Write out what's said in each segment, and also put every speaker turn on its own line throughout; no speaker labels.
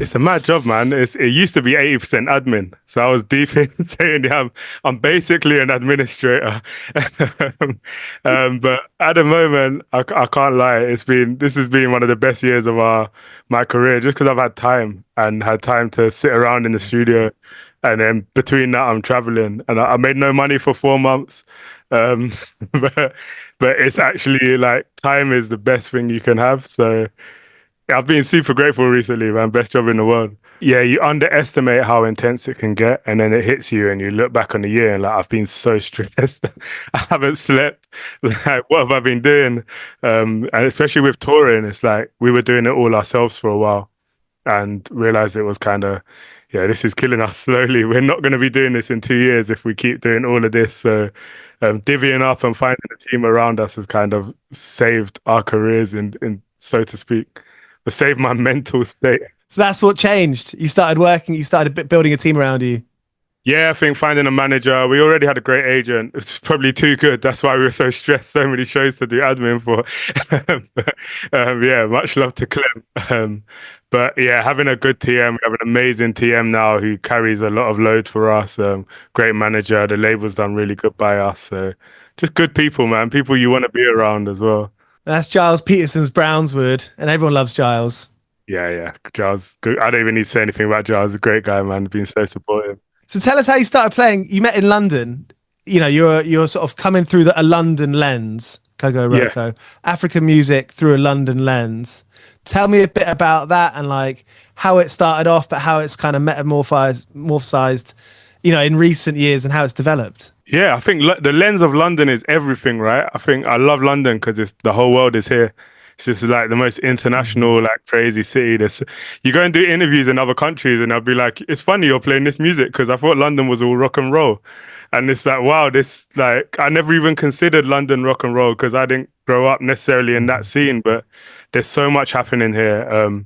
It's a mad job, man. It used to be 80% admin. So I was deep in saying, yeah, I'm basically an administrator. But at the moment, I can't lie. This has been one of the best years of my career just because I've had time and had time to sit around in the studio. And then between that, I'm traveling and I made no money for 4 months. Um, but, but it's actually like time is the best thing you can have. So, I've been super grateful recently, man. Best job in the world. Yeah, you underestimate how intense it can get, and then it hits you, and you look back on the year, and like I've been so stressed. I haven't slept. Like, what have I been doing? And especially with touring, it's like we were doing it all ourselves for a while, and realized it was kind of, yeah, this is killing us slowly. We're not going to be doing this in 2 years if we keep doing all of this. So, divvying up and finding a team around us has kind of saved our careers, in so to speak. Save my mental state.
So that's what changed. You started working, you started building a team around you.
Yeah, I think finding a manager. We already had a great agent. It's probably too good. That's why we were so stressed. So many shows to do admin for. But, yeah, much love to Clem. But yeah, having a good TM. We have an amazing TM now who carries a lot of load for us. Great manager. The label's done really good by us. So just good people, man. People you want to be around as well.
That's Giles Peterson's Brownswood, and everyone loves Giles.
Yeah, yeah. Giles, good. I don't even need to say anything about Giles. He's a great guy, man. Been so supportive.
So tell us how you started playing. You met in London. You know, you're sort of coming through a London lens, Kokoroko, yeah. African music through a London lens. Tell me a bit about that and like how it started off, but how it's kind of metamorphosized, you know, in recent years and how it's developed.
Yeah, I think the lens of London is everything, right? I think I love London because it's the whole world is here. It's just like the most international, like crazy city. You go and do interviews in other countries, and I'll be like, "It's funny you're playing this music because I thought London was all rock and roll," and it's like, wow, this like I never even considered London rock and roll because I didn't grow up necessarily in that scene, but there's so much happening here.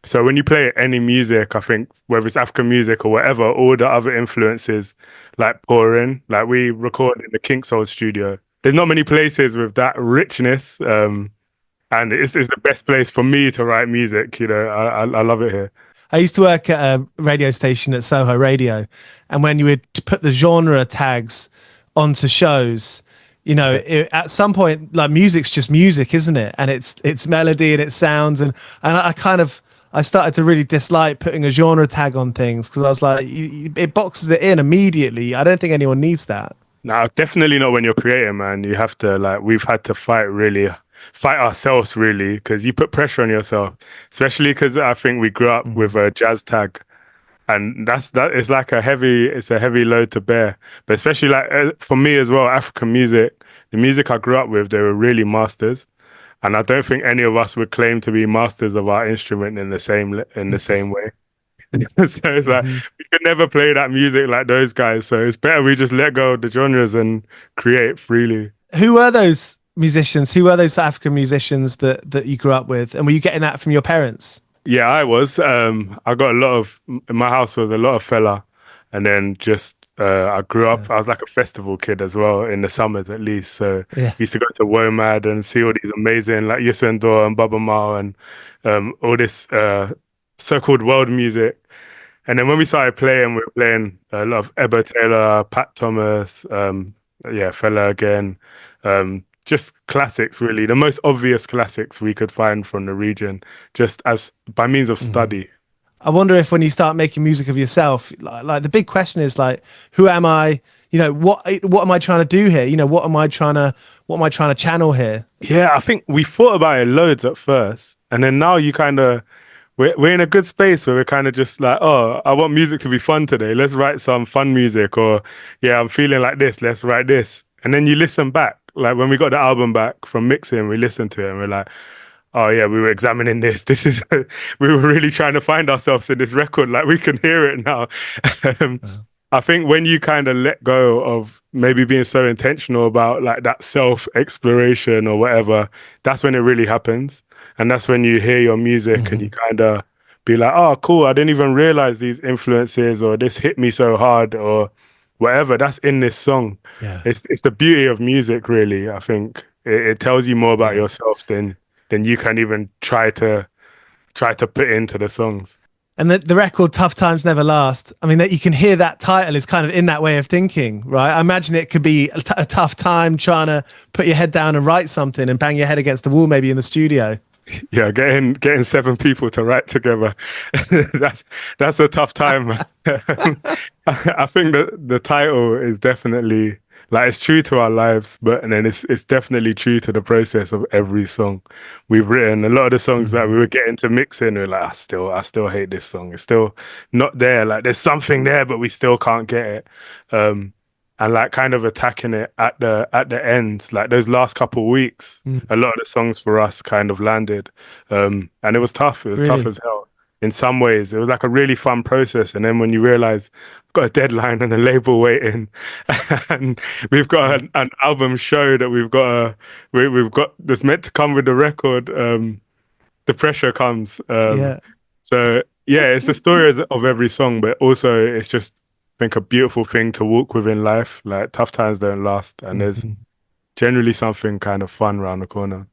So when you play any music, I think whether it's African music or whatever, all the other influences like pour in. Like we record in the King Soul studio. There's not many places with that richness, and it's the best place for me to write music. You know, I love it here.
I used to work at a radio station at Soho Radio, and when you would put the genre tags onto shows, you know, at some point, like music's just music, isn't it? And it's melody and it sounds, and I started to really dislike putting a genre tag on things because I was like, it boxes it in immediately. I don't think anyone needs that.
No, definitely not when you're creating, man. You have to we've had to fight ourselves really because you put pressure on yourself, especially because I think we grew up with a jazz tag, and it's like a heavy load to bear. But especially for me as well, African music, the music I grew up with, they were really masters. And I don't think any of us would claim to be masters of our instrument in the same way. So it's like we could never play that music like those guys. So it's better we just let go of the genres and create freely.
Who were those musicians? Who were those African musicians that you grew up with? And were you getting that from your parents?
Yeah, I was. I got in my house was a lot of fella, and then just I grew up. I was like a festival kid as well in the summers at least. So we used to go to WOMAD and see all these amazing like Yusendor and Baba Mal and all this so-called world music. And then when we started playing, we were playing a lot of Ebba Taylor, Pat Thomas, Fella again. Just classics, really. The most obvious classics we could find from the region, just as by means of study.
I wonder if when you start making music of yourself, like the big question is like, who am I? You know, what am I trying to do here? You know, what am I trying to channel here?
Yeah, I think we thought about it loads at first, and then now you kind of we're in a good space where we're kind of just like, oh, I want music to be fun today. Let's write some fun music, or yeah, I'm feeling like this. Let's write this, and then you listen back. Like when we got the album back from mixing, we listened to it and we're like, oh yeah, we were examining this. This is, we were really trying to find ourselves in this record. Like we can hear it now. I think when you kind of let go of maybe being so intentional about like that self-exploration or whatever, that's when it really happens. And that's when you hear your music and you kind of be like, oh, cool. I didn't even realize these influences or this hit me so hard or whatever. That's in this song.
Yeah.
It's the beauty of music, really. I think it tells you more about yourself than you can even try to put into the songs.
And the record "Tough Times Never Last." I mean, that you can hear that title is kind of in that way of thinking, right? I imagine it could be a tough time trying to put your head down and write something and bang your head against the wall, maybe in the studio.
Yeah, getting seven people to write together. That's that's a tough time. I think that the title is definitely like it's true to our lives, but and then it's definitely true to the process of every song we've written. A lot of the songs that we
Mhm.
were getting to mix in, we're like, I still hate this song. It's still not there. Like there's something there, but we still can't get it. Um, and like kind of attacking it at the end, like those last couple weeks,
Mm.
a lot of the songs for us kind of landed. And it was tough. It was tough
Really?
as hell. In some ways, it was like a really fun process. And then when you realize we've got a deadline and a label waiting, and we've got
Mm.
an album show that we've got that's meant to come with the record, the pressure comes.
Yeah.
So yeah, it's the story of every song, but also it's just I think a beautiful thing to walk with in life. Like tough times don't last, and there's
Mhm.
generally something kind of fun around the corner.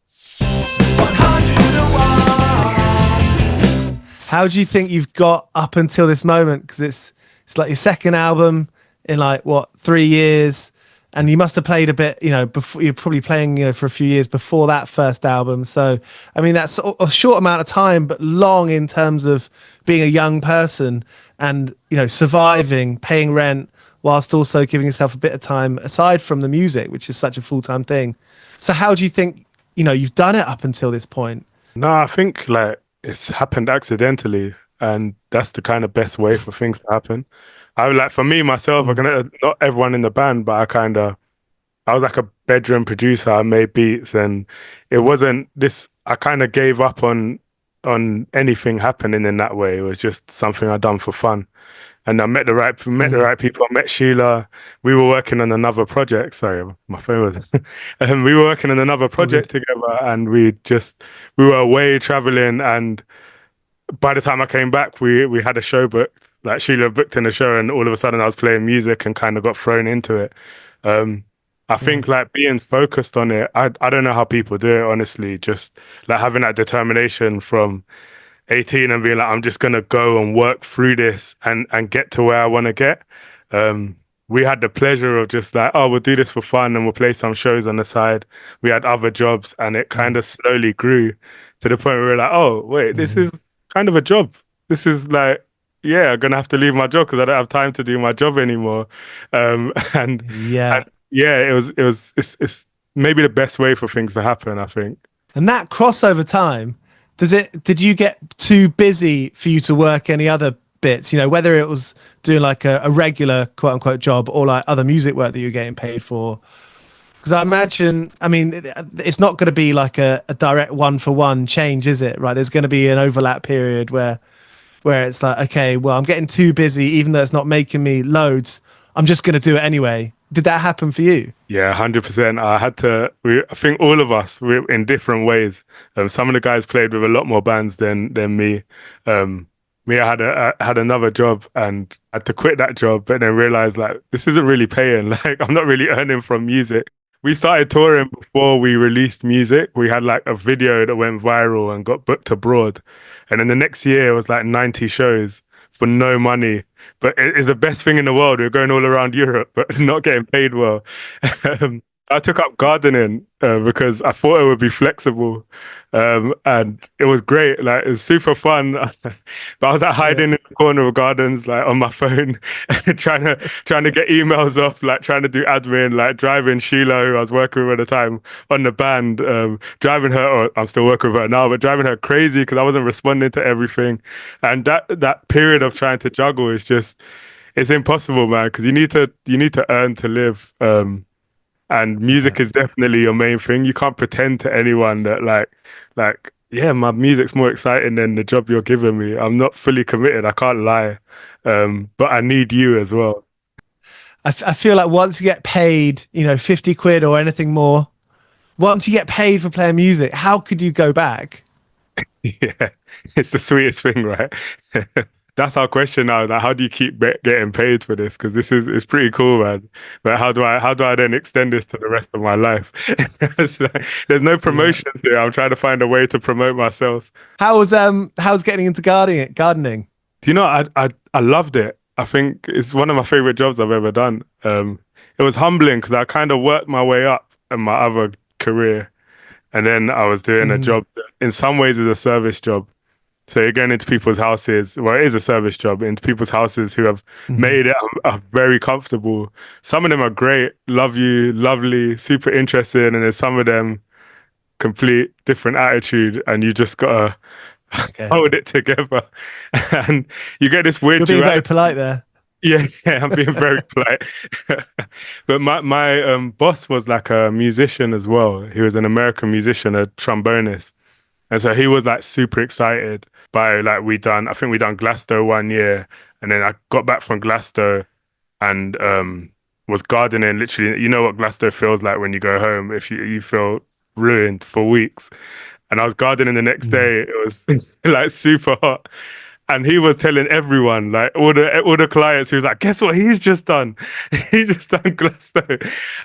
101. How do you think you've got up until this moment? Because it's like your second album in like what 3 years, and you must have played a bit. You know, before you're probably playing, you know, for a few years before that first album. So I mean, that's a short amount of time, but long in terms of being a young person and you know surviving, paying rent, whilst also giving yourself a bit of time aside from the music, which is such a full time thing. So how do you think you know you've done it up until this point?
No, I think like it's happened accidentally, and that's the kind of best way for things to happen. I like for me myself, I
Mm.
can not everyone in the band, but I was like a bedroom producer. I made beats, and it wasn't this. I kind of gave up on anything happening in that way. It was just something I done for fun. And I met the
Mm.
right people. I met Sheila. We were working on another project. Sorry, my phone was. We were working on another
It's all good.
project together, and we were away traveling. And by the time I came back, we had a show booked. Like Sheila booked in a show, and all of a sudden I was playing music and kind of got thrown into it. Um, I
Yeah.
think like being focused on it. I don't know how people do it honestly. Just like having that determination from 18 and being like, I'm just gonna go and work through this and get to where I want to get. Um, we had the pleasure of just like, oh, we'll do this for fun and we'll play some shows on the side. We had other jobs and it kind
Mm.
of slowly grew to the point where we were like, oh, wait, this
Mhm.
is kind of a job. This is like, yeah, I'm gonna have to leave my job because I don't have time to do my job anymore. And
Yeah.
yeah, it's maybe the best way for things to happen, I think.
And that crossover time, did you get too busy for you to work any other bits? You know, whether it was doing like a regular quote unquote job or like other music work that you're getting paid for? Because I imagine, I mean, it's not going to be like a direct one for one change, is it? Right? There's going to be an overlap period where it's like, okay, well, I'm getting too busy, even though it's not making me loads. I'm just going to do it anyway. Did that happen for you?
Yeah, 100%. I had to. I think all of us, we in different ways. Some of the guys played with a lot more bands than me. Um, Me, I had another job and had to quit that job, but then realized like this isn't really paying. Like I'm not really earning from music. We started touring before we released music. We had like a video that went viral and got booked abroad, and then the next year it was like 90 shows for no money, but it's the best thing in the world. We're going all around Europe, but not getting paid well. I took up gardening because I thought it would be flexible, and it was great. Like it was super fun. But I was like
Yeah.
hiding in the corner of gardens, like on my phone, trying to get emails off, like trying to do admin, like driving Sheila, who I was working with at the time, on the band, driving her. Or I'm still working with her now, but driving her crazy because I wasn't responding to everything. And that period of trying to juggle is just it's impossible, man, because you need to earn to live. And
Yeah.
music is definitely your main thing. You can't pretend to anyone that yeah, my music's more exciting than the job you're giving me. I'm not fully committed. I can't lie. But I need you as well.
I feel like once you get paid, you know, 50 quid or anything more, once you get paid for playing music, how could you go back?
Yeah, it's the sweetest thing, right? That's our question now. Like, how do you keep getting paid for this? Because this is it's pretty cool, man. But how do I then extend this to the rest of my life? It's like, there's no
Yeah.
promotion there. I'm trying to find a way to promote myself.
How's getting into gardening? Gardening.
I loved it. I think it's one of my favorite jobs I've ever done. It was humbling because I kind of worked my way up in my other career, and then I was doing a
Hmm.
job that in some ways is a service job. So you're going into people's houses. Well, it is a service job into people's houses who have
Hmm.
made it are very comfortable. Some of them are great, love you, lovely, super interested, and then some of them complete different attitude, and you just gotta
Okay.
hold it together. And you get this weird
You're being very
duality.
polite there.
Yeah, yeah, I'm being very polite. But my boss was like a musician as well. He was an American musician, a trombonist. And so he was like super excited by like I think we done Glasgow one year, and then I got back from Glasgow and was gardening literally. You know what Glasgow feels like when you go home if you feel ruined for weeks. And I was gardening the next
Mm.
day. It was like super hot. And he was telling everyone, like all the clients, he was like, "Guess what? He's just done. He's just done Glasgow."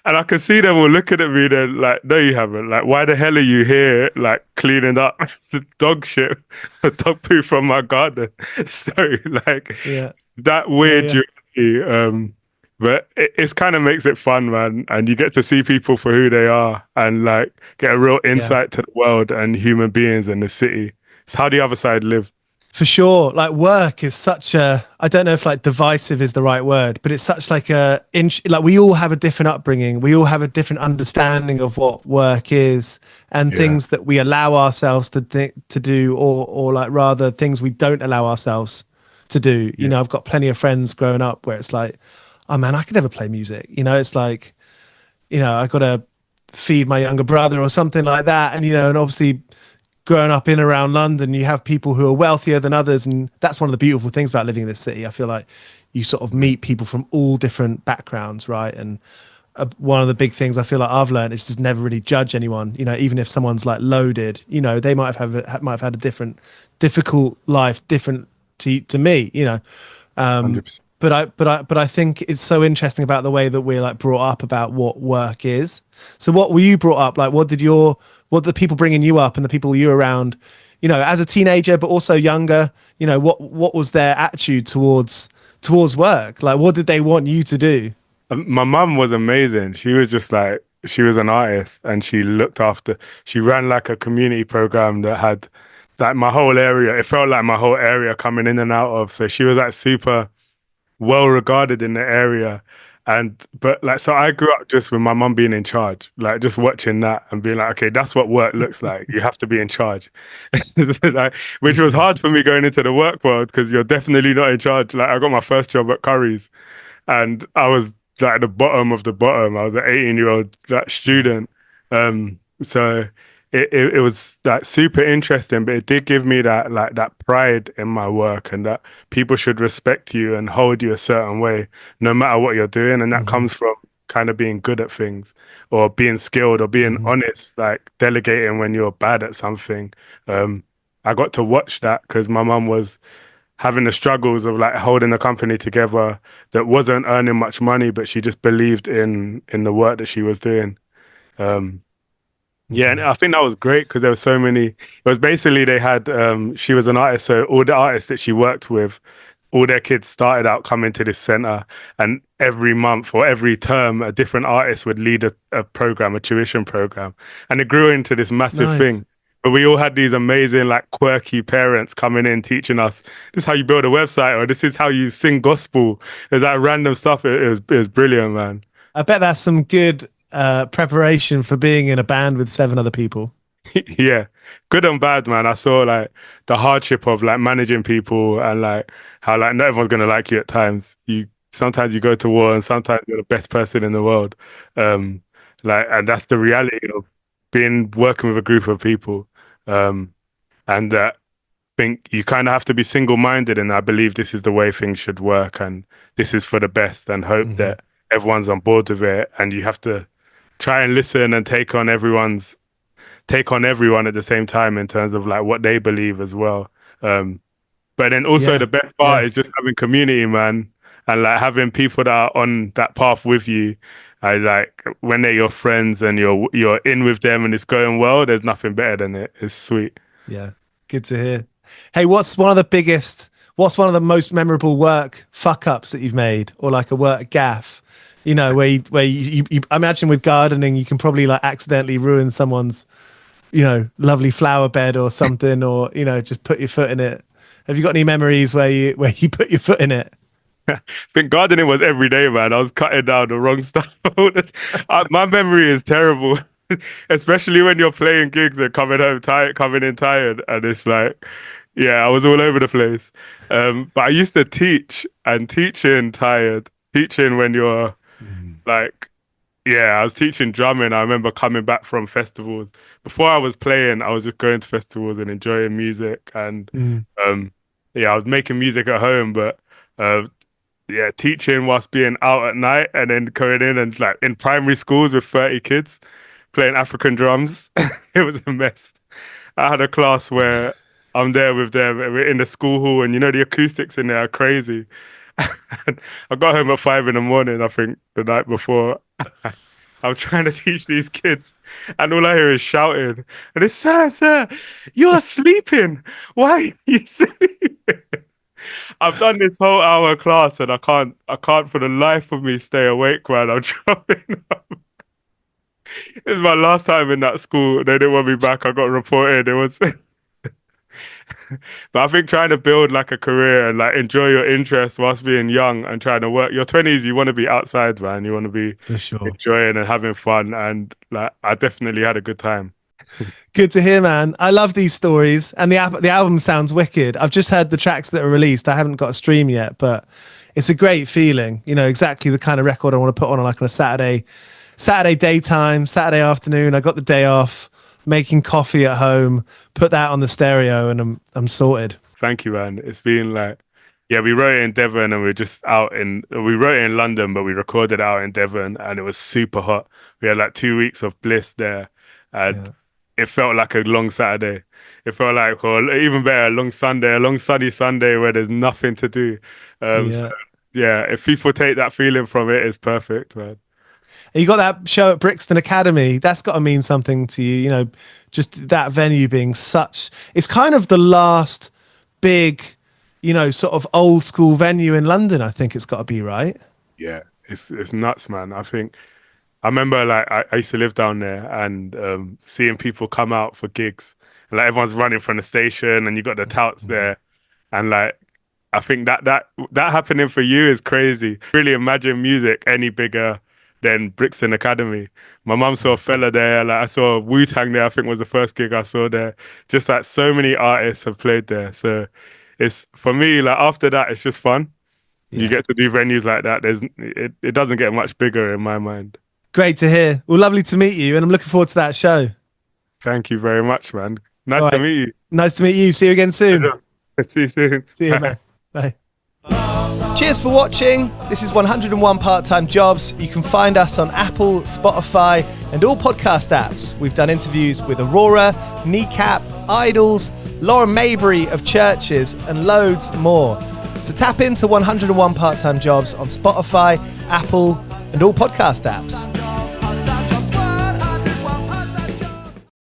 And I could see them all looking at me. They're like, "No, you haven't. Like, why the hell are you here? Like, cleaning up the dog shit, the dog poo from my garden." So, like,
Yeah.
that
Yeah.
weird
Yeah.
duality. But it's kind of makes it fun, man. And you get to see people for who they are, and like get a real
Yeah.
insight to the world and human beings and the city. It's how the other side live.
For sure. Like work is such a, I don't know if like divisive is the right word, but it's such like like we all have a different upbringing. We all have a different understanding of what work is and
Yeah.
things that we allow ourselves to do, or like rather things we don't allow ourselves to do. You
Yeah.
know, I've got plenty of friends growing up where it's like, oh man, I could never play music. You know, it's like, I got to feed my younger brother or something like that. And, and obviously growing up in around London, you have people who are wealthier than others. And that's one of the beautiful things about living in this city. I feel like you sort of meet people from all different backgrounds, right? And one of the big things I feel like I've learned is just never really judge anyone. You know, even if someone's like loaded, they might have had a different, difficult life, different to me.
100%.
But I think it's so interesting about the way that we're like brought up about what work is. So what were you brought up like? What did the people bringing you up and the people you were around, as a teenager but also younger, what was their attitude towards work? Like what did they want you to do?
My mum was amazing. She was just like, she was an artist and she ran like a community program that had like my whole area. It felt like my whole area coming in and out of. So she was like super well regarded in the area. But like, so I grew up just with my mum being in charge, like just watching that and being like, okay, that's what work looks like. You have to be in charge. Like, which was
Mm.
hard for me going into the work world because you're definitely not in charge. Like, I got my first job at Curry's and I was like the bottom of the bottom. I was an 18-year-old like
Yeah.
student. So it was like super interesting, but it did give me that like that pride in my work and that people should respect you and hold you a certain way, no matter what you're doing. And that
Hmm.
comes from kind of being good at things or being skilled or being
Hmm.
honest, like delegating when you're bad at something. Um, I got to watch that because my mum was having the struggles of like holding the company together that wasn't earning much money, but she just believed in the work that she was doing. Um, yeah, and
Hmm.
I think that was great because there were so many. It was basically they had she was an artist, so all the artists that she worked with, all their kids started out coming to this center, and every month or every term, a different artist would lead a program, a tuition program, and it grew into this massive
Nice.
thing. But we all had these amazing, like quirky parents coming in teaching us this is how you build a website, or this is how you sing gospel. There's that random stuff. It was brilliant, man.
I bet that's some good preparation for being in a band with seven other people.
Yeah, good and bad, man. I saw like the hardship of like managing people and like how like not everyone's gonna like you at times. You sometimes you go to war and sometimes you're the best person in the world. Um, like and that's the reality of being working with a group of people. Um, and think you kind of have to be single-minded, and I believe this is the way things should work, and this is for the best, and hope
Hmm.
that everyone's on board with it, and you have to try and listen and take on everyone at the same time in terms of like what they believe as well. Um, but then also the
Yeah.
best part
Yeah.
is just having community, man, and like having people that are on that path with you. I like when they're your friends and you're in with them and it's going well. There's nothing better than it. It's sweet.
Yeah. Good to hear. Hey, what's one of the biggest? what's one of the most memorable work fuck ups that you've made, or like a work gaff? You know, where you I imagine with gardening, you can probably like accidentally ruin someone's, you know, lovely flower bed or something, or, you know, just put your foot in it. Have you got any memories where you put your foot in it?
I think gardening was every day, man. I was cutting down the wrong stuff. My memory is terrible, especially when you're playing gigs and coming home tired, coming in tired, and it's like, yeah, I was all over the place. But I used to teach, and teaching tired, teaching when you're like, yeah, I was teaching drumming. I remember coming back from festivals. Before I was playing, I was just going to festivals and enjoying music, and
Mm.
um, yeah, I was making music at home, but. Uh, yeah, teaching whilst being out at night and then going in and like in primary schools with 30 kids playing African drums. It was a mess. I had a class where I'm there with them and we're in the school hall and you know the acoustics in there are crazy. And I got home at 5 in the morning, I think, the night before. I'm trying to teach these kids, and all I hear is shouting. And it's, sir, you're sleeping. Why are you sleeping? I've done this whole hour class and I can't for the life of me stay awake, man. I'm trying. It's my last time in that school. They didn't want me back. I got reported. It was, but I think trying to build like a career and like enjoy your interests whilst being young and trying to work. Your 20s, you want to be outside, man. You want to be
For sure.
enjoying and having fun. And like, I definitely had a good time.
Good to hear, man. I love these stories, and the album sounds wicked. I've just heard the tracks that are released. I haven't got a stream yet, but it's a great feeling. You know, exactly the kind of record I want to put on like on a Saturday daytime, Saturday afternoon. I got the day off, making coffee at home, put that on the stereo, and I'm sorted.
Thank you, man. It's been like, yeah, we wrote it in Devon and we are just we wrote it in London, but we recorded it out in Devon and it was super hot. We had like 2 weeks of bliss there and
Yeah.
it felt like a long Saturday. It felt like, or even better, a long Sunday, a long sunny Sunday where there's nothing to do. So
Yeah.
yeah, if people take that feeling from it, it's perfect, man.
And you got that show at Brixton Academy. That's got to mean something to you. You know, just that venue being such. It's kind of the last big, you know, sort of old school venue in London. I think it's got to be, right.
Yeah, it's nuts, man. I think I remember like I used to live down there and seeing people come out for gigs. And, like everyone's running from the station and you got the touts there. And like I think that happening for you is crazy. Really imagine music any bigger than Brixton Academy. My mum saw a fella there, like I saw Wu-Tang there, I think was the first gig I saw there. Just like so many artists have played there. So it's for me, like after that it's just fun. You
Yeah.
get to do venues like that. It doesn't get much bigger in my mind.
Great to hear. Well, lovely to meet you, and I'm looking forward to that show.
Thank you very much, man.
All
Nice to
right.
meet you.
Nice to meet you. See you again soon.
See you soon.
See you, man. Bye. Cheers for watching. This is 101 Part-Time Jobs. You can find us on Apple, Spotify, and all podcast apps. We've done interviews with Aurora, Kneecap, Idols, Lauren Maybury of Churches, and loads more. So tap into 101 Part-Time Jobs on Spotify, Apple, and all podcast apps.